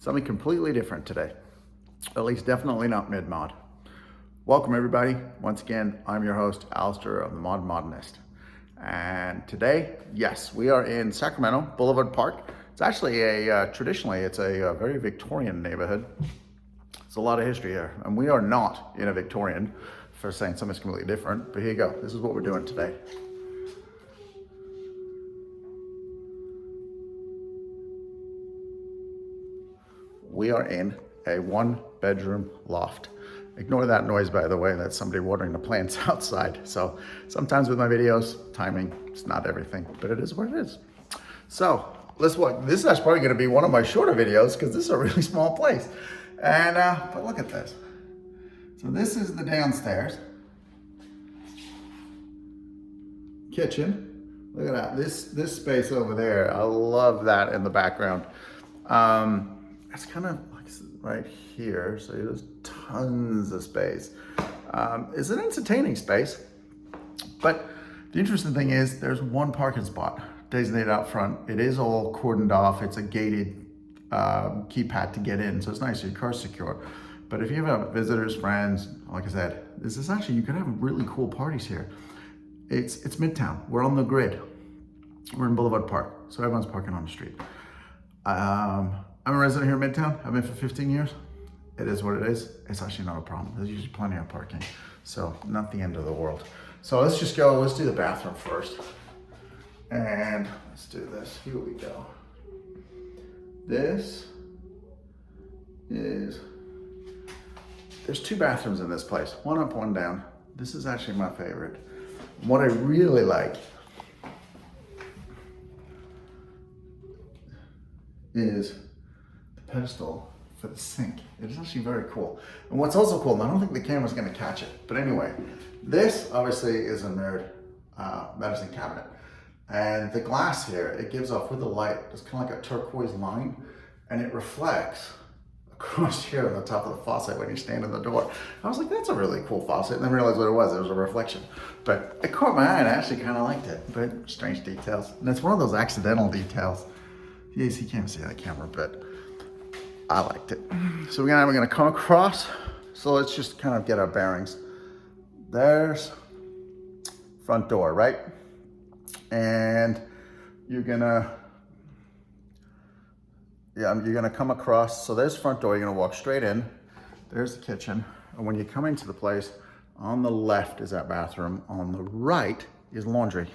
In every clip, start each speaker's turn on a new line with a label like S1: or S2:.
S1: Something completely different today, at least definitely not mid-mod. Welcome everybody. Once again, I'm your host, Alister of the Mod Modernist. And today, yes, we are in Sacramento, Boulevard Park. It's actually traditionally, it's a very Victorian neighborhood. There's a lot of history here, and we are not in a Victorian for saying something's completely different, but here you go. This is what we're doing today. We are in a 1-bedroom loft. Ignore that noise, by the way. That's somebody watering the plants outside. So sometimes with my videos, timing is not everything, but it is what it is. So let's walk. This is actually probably going to be one of my shorter videos because this is a really small place. And but look at this. So this is the downstairs kitchen. Look at that. This space over there. I love that in the background. It's kind of like right here, so there's tons of space. It's an entertaining space, but the interesting thing is there's one parking spot designated out front. It is all cordoned off. It's a gated keypad to get in, so it's nice, your car's secure. But if you have visitors, friends, like I said, this is actually, you can have really cool parties here. It's Midtown. We're on the grid. We're in Boulevard Park, so everyone's parking on the street. I'm a resident here in Midtown. I've been for 15 years. It is what it is. It's actually not a problem. There's usually plenty of parking, so not the end of the world. So let's just go, let's do the bathroom first. And let's do this. Here we go. This is, there's 2 bathrooms in this place. One up, one down. This is actually my favorite. What I really like is pedestal for the sink. It is actually very cool. And what's also cool, and I don't think the camera's gonna catch it, but anyway, this obviously is a mirrored medicine cabinet. And the glass here, it gives off with the light, it's kind of like a turquoise line, and it reflects across here on the top of the faucet when you stand in the door. I was like, that's a really cool faucet, and then realized what it was a reflection. But it caught my eye and I actually kind of liked it, but strange details. And it's one of those accidental details. Yes, you can't see that camera, but I liked it. So we're gonna come across. So let's just kind of get our bearings. There's front door, right? And you're gonna come across. So there's front door, you're gonna walk straight in. There's the kitchen. And when you come into the place, on the left is that bathroom. On the right is laundry.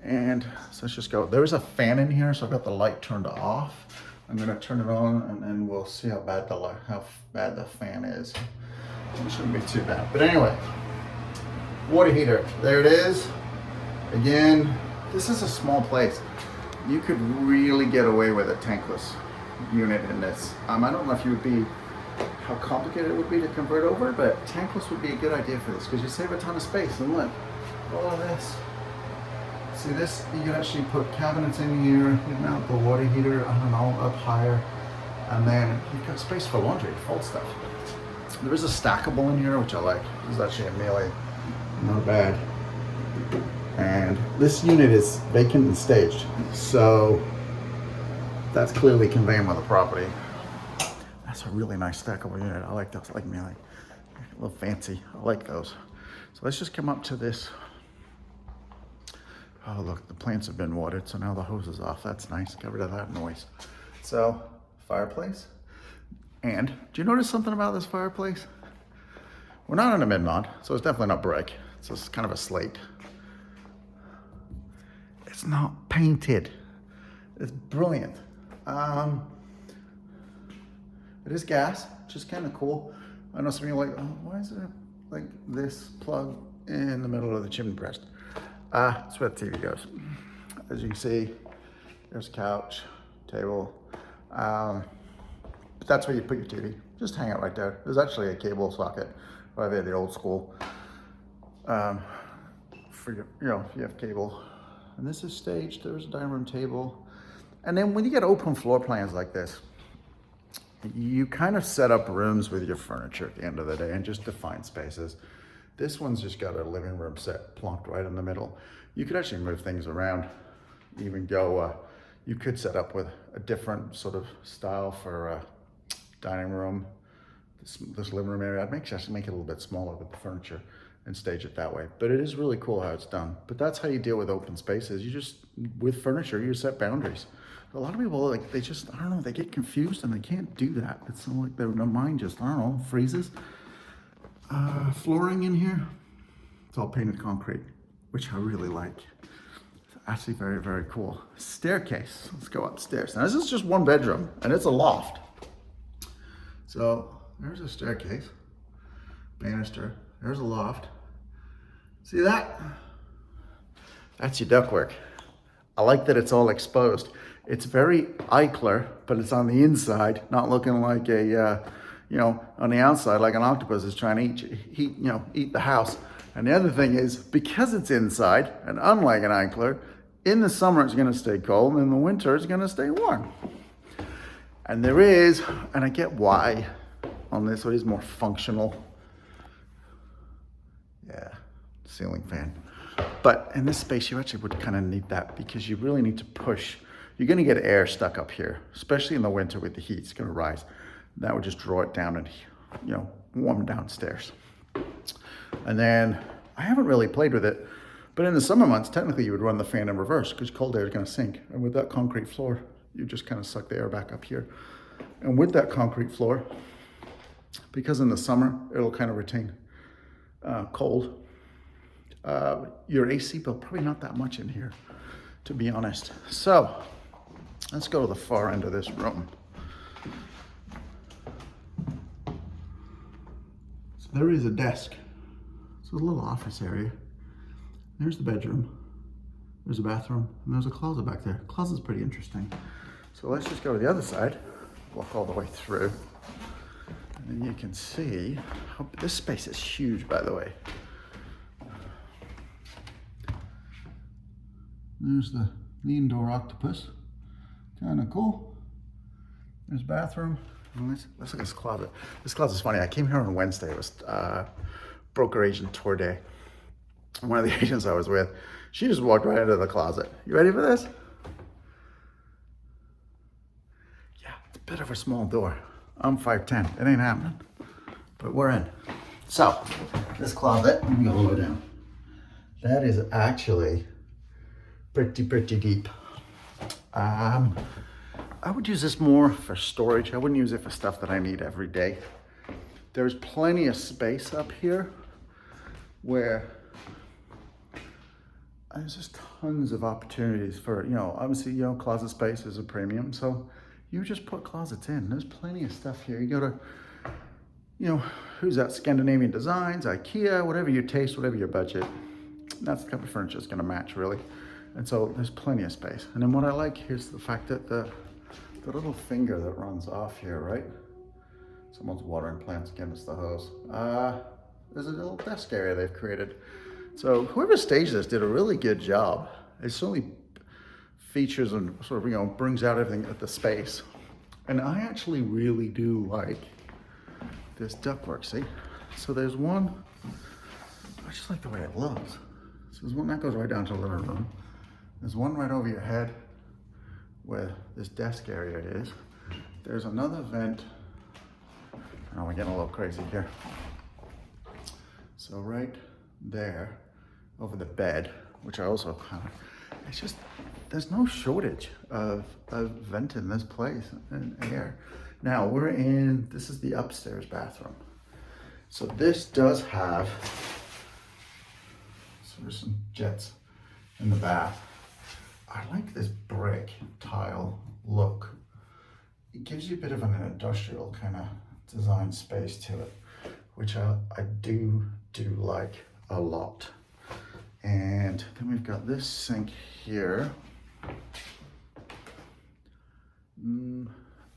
S1: And so let's just go. There's a fan in here, so I've got the light turned off. I'm gonna turn it on and then we'll see how bad the fan is. It shouldn't be too bad. But anyway, water heater, there it is. Again, this is a small place. You could really get away with a tankless unit in this. I don't know if you would be, how complicated it would be to convert over, but tankless would be a good idea for this because you save a ton of space. And look, all of this. See this, you can actually put cabinets in here, you mount the water heater, I don't know, up higher. And then you've got space for laundry, fold stuff. There is a stackable in here, which I like. This is actually a Melee, not bad. And this unit is vacant and staged. So that's clearly conveying with the property. That's a really nice stackable unit. I like those, like Melee. A little fancy, I like those. So let's just come up to this. Oh look, the plants have been watered, so now the hose is off. That's nice, get rid of that noise. So, fireplace. And, do you notice something about this fireplace? We're not in a mid-mod, so it's definitely not brick. So it's kind of a slate. It's not painted. It's brilliant. It is gas, which is kind of cool. I know some people are like, oh, why is there like this plug in the middle of the chimney breast? That's where the TV goes. As you can see, there's a couch, table. But that's where you put your TV. Just hang it right there. There's actually a cable socket right there, the old school. For your, if you have cable. And this is staged. There's a dining room table. And then when you get open floor plans like this, you kind of set up rooms with your furniture at the end of the day and just define spaces. This one's just got a living room set plonked right in the middle. You could actually move things around, even go, you could set up with a different sort of style for a dining room. This living room area, I'd actually make it a little bit smaller with the furniture and stage it that way. But it is really cool how it's done. But that's how you deal with open spaces. You just, with furniture, you set boundaries. A lot of people, like, they just, I don't know, they get confused and they can't do that. It's like their mind just, I don't know, freezes. Flooring in here, it's all painted concrete, which I really like. It's actually very, very cool. Staircase, let's go upstairs. Now this is just one bedroom and it's a loft. So there's a staircase, banister, there's a loft. See that? That's your ductwork. I like that it's all exposed. It's very Eichler, but it's on the inside, not looking like a, on the outside, like an octopus is trying to eat the house. And the other thing is, because it's inside, and unlike an Eichler, in the summer it's gonna stay cold, and in the winter it's gonna stay warm. And there is, and I get why on this, so it is more functional. Yeah, ceiling fan. But in this space, you actually would kind of need that because you really need to push. You're gonna get air stuck up here, especially in the winter with the heat, it's gonna rise. That would just draw it down and, warm downstairs. And then, I haven't really played with it, but in the summer months, technically you would run the fan in reverse because cold air is gonna sink. And with that concrete floor, you just kind of suck the air back up here. And with that concrete floor, because in the summer, it'll kind of retain cold, your AC bill, probably not that much in here, to be honest. So, let's go to the far end of this room. So there is a desk. So a little office area. There's the bedroom. There's a bathroom, and there's a closet back there. Closet's pretty interesting. So let's just go to the other side, walk all the way through. And then you can see, this space is huge, by the way. There's the indoor octopus, kind of cool. There's bathroom. Let's look at this closet. This closet's funny. I came here on Wednesday. It was broker agent tour day. And one of the agents I was with, she just walked right into the closet. You ready for this? Yeah, it's a bit of a small door. I'm 5'10". It ain't happening, but we're in. So, this closet, let me go all the way down. That is actually pretty deep. I would use this more for storage. I wouldn't use it for stuff that I need every day. There's plenty of space up here where there's just tons of opportunities for, obviously, closet space is a premium. So you just put closets in. There's plenty of stuff here. You go to, who's that? Scandinavian Designs, IKEA, whatever your taste, whatever your budget. That's the type of furniture that's gonna match, really. And so there's plenty of space. And then what I like here's the fact that the little finger that runs off here, right? Someone's watering plants against the hose. There's a little desk area they've created. So whoever staged this did a really good job. It certainly features and sort of, brings out everything at the space. And I actually really do like this ductwork, see? So there's one, I just like the way it looks. So there's one that goes right down to the living room. There's one right over your head where this desk area is. There's another vent. Oh, we're getting a little crazy here. So right there, over the bed, which I also kind of, it's just, there's no shortage of vent in this place and air. Now we're in, this is the upstairs bathroom. So this does have, so there's some jets in the bath. I like this brick tile look. It gives you a bit of an industrial kind of design space to it, which I do like a lot. And then we've got this sink here.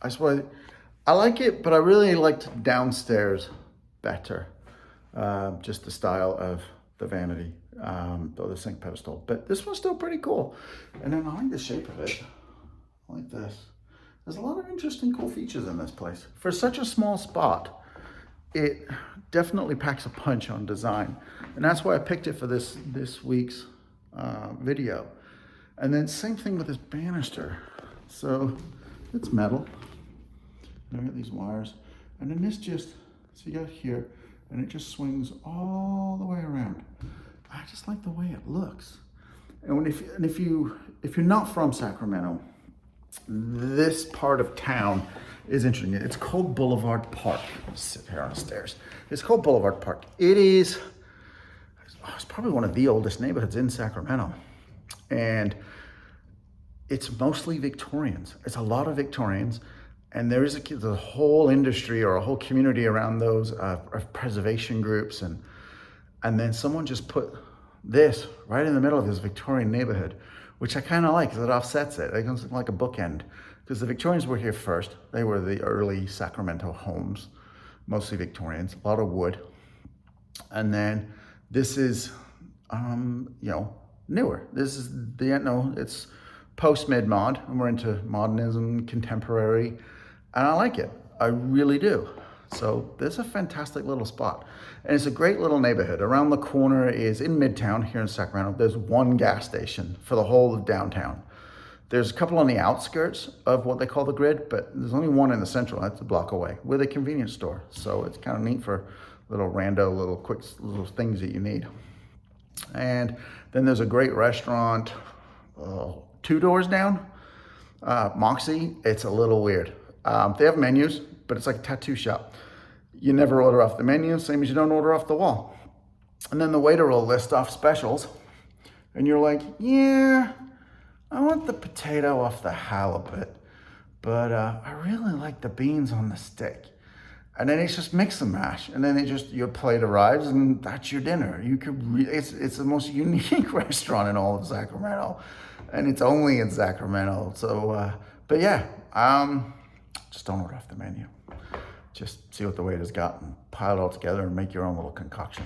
S1: I suppose I like it, but I really liked downstairs better. Just the style of the vanity, or the sink pedestal. But this one's still pretty cool. And then I like the shape of it. I like this. There's a lot of interesting, cool features in this place. For such a small spot, it definitely packs a punch on design. And that's why I picked it for this week's video. And then same thing with this banister. So it's metal. And I got these wires. And then this just, so you got here, and it just swings all the way around. I just like the way it looks. And if you're not from Sacramento, this part of town is interesting. It's called Boulevard Park. Let's sit here on the stairs. It's called Boulevard Park. It's probably one of the oldest neighborhoods in Sacramento. And it's mostly Victorians. It's a lot of Victorians. And there is the whole industry or a whole community around those of preservation groups. And then someone just put this right in the middle of this Victorian neighborhood, which I kind of like because it offsets it. It comes like a bookend. Because the Victorians were here first. They were the early Sacramento homes, mostly Victorians, a lot of wood. And then this is, newer. This is it's post mid-mod, and we're into modernism, contemporary, and I like it. I really do. So this is a fantastic little spot. And it's a great little neighborhood. Around the corner is in Midtown here in Sacramento. There's one gas station for the whole of downtown. There's a couple on the outskirts of what they call the grid, but there's only one in the central, that's a block away, with a convenience store. So it's kind of neat for little rando, little things that you need. And then there's a great restaurant 2 doors down, Moxie. It's a little weird. They have menus, but it's like a tattoo shop. You never order off the menu, same as you don't order off the wall. And then the waiter will list off specials, and you're like, yeah, I want the potato off the halibut, but I really like the beans on the stick. And then it's just mix and mash, and then your plate arrives, and that's your dinner. It's the most unique restaurant in all of Sacramento, and it's only in Sacramento. So, but yeah, just don't order off the menu. Just see what the waiter's got and pile it all together and make your own little concoction.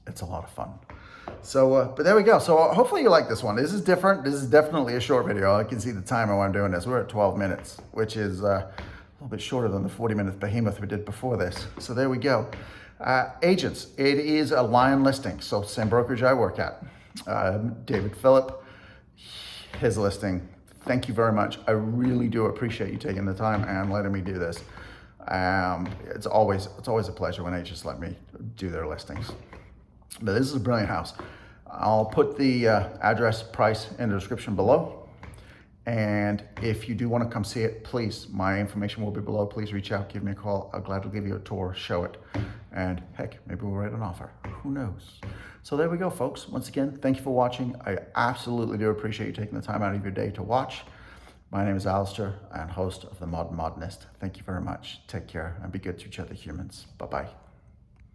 S1: It's a lot of fun. So, but there we go. So hopefully you like this one. This is different. This is definitely a short video. I can see the timer when I'm doing this. We're at 12 minutes, which is a little bit shorter than the 40-minute behemoth we did before this. So there we go. Agents, it is a Lyon listing. So same brokerage I work at. David Philipp, his listing. Thank you very much. I really do appreciate you taking the time and letting me do this. It's always a pleasure when agents let me do their listings. But this is a brilliant house. I'll put the address, price in the description below. And if you do want to come see it, please, my information will be below. Please reach out, give me a call. I'll gladly give you a tour, show it. And heck, maybe we'll write an offer. Who knows? So there we go, folks. Once again, thank you for watching. I absolutely do appreciate you taking the time out of your day to watch. My name is Alister, and host of The Modern Modernist. Thank you very much. Take care and be good to each other, humans. Bye-bye.